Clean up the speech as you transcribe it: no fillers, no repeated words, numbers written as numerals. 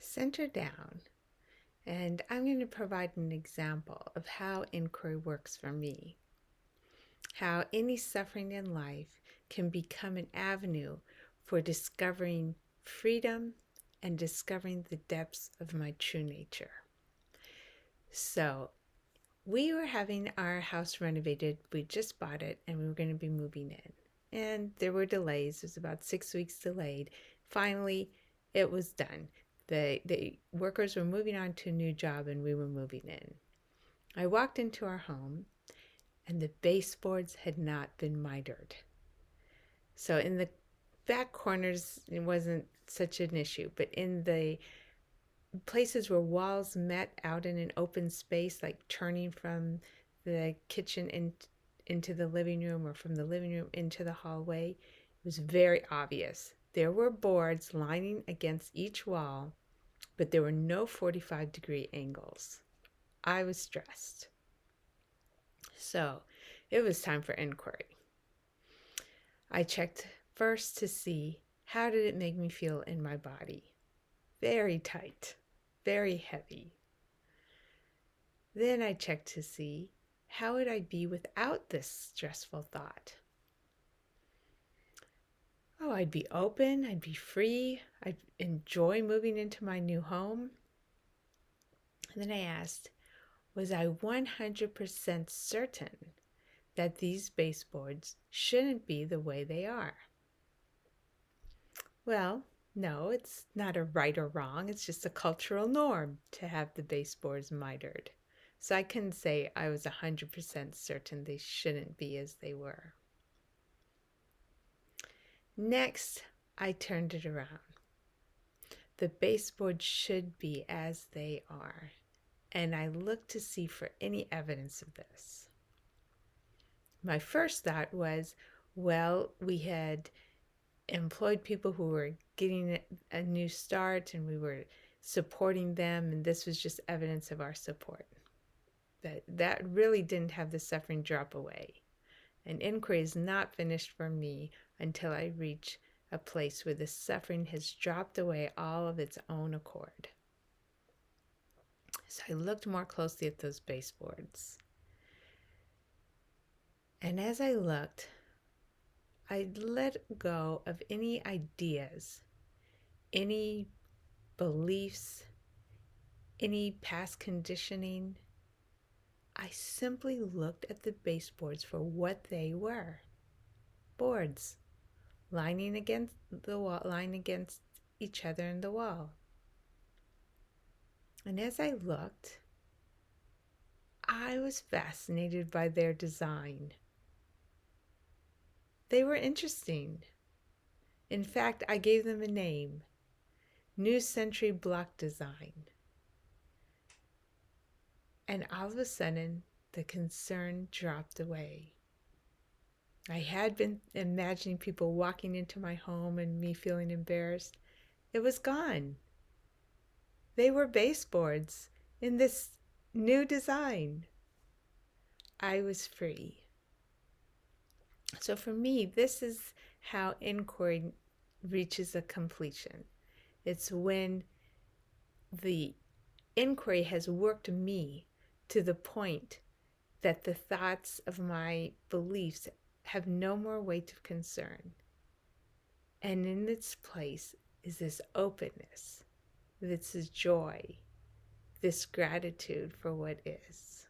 Center down, and I'm going to provide an example of how inquiry works for me. How any suffering in life can become an avenue for discovering freedom and discovering the depths of my true nature. So, we were having our house renovated. We just bought it and we were going to be moving in. And there were delays. It was about 6 weeks delayed. Finally, it was done. The workers were moving on to a new job and we were moving in. I walked into our home and the baseboards had not been mitered. So in the back corners, it wasn't such an issue, but in the places where walls met out in an open space, like turning from the kitchen into the living room or from the living room into the hallway, it was very obvious. There were boards lining against each wall, but there were no 45-degree angles. I was stressed. So it was time for inquiry. I checked first to see how did it make me feel in my body. Very tight, very heavy. Then I checked to see how would I be without this stressful thought. Oh, I'd be open, I'd be free, I'd enjoy moving into my new home. And then I asked, was I 100% certain that these baseboards shouldn't be the way they are? Well, no, it's not a right or wrong. It's just a cultural norm to have the baseboards mitered. So I couldn't say I was 100% certain they shouldn't be as they were. Next, I turned it around. The baseboards should be as they are, and I looked to see for any evidence of this. My first thought was, well, we had employed people who were getting a new start and we were supporting them, and this was just evidence of our support. That really didn't have the suffering drop away. And inquiry is not finished for me until I reach a place where the suffering has dropped away all of its own accord. So I looked more closely at those baseboards. And as I looked, I let go of any ideas, any beliefs, any past conditioning. I simply looked at the baseboards for what they were. Boards, lining against the wall, lying against each other in the wall. And as I looked, I was fascinated by their design. They were interesting. In fact, I gave them a name, New Century Block Design. And all of a sudden, the concern dropped away. I had been imagining people walking into my home and me feeling embarrassed. It was gone. They were baseboards in this new design. I was free. So for me, this is how inquiry reaches a completion. It's when the inquiry has worked me to the point that the thoughts of my beliefs have no more weight of concern. And in its place is this openness, this joy, this gratitude for what is.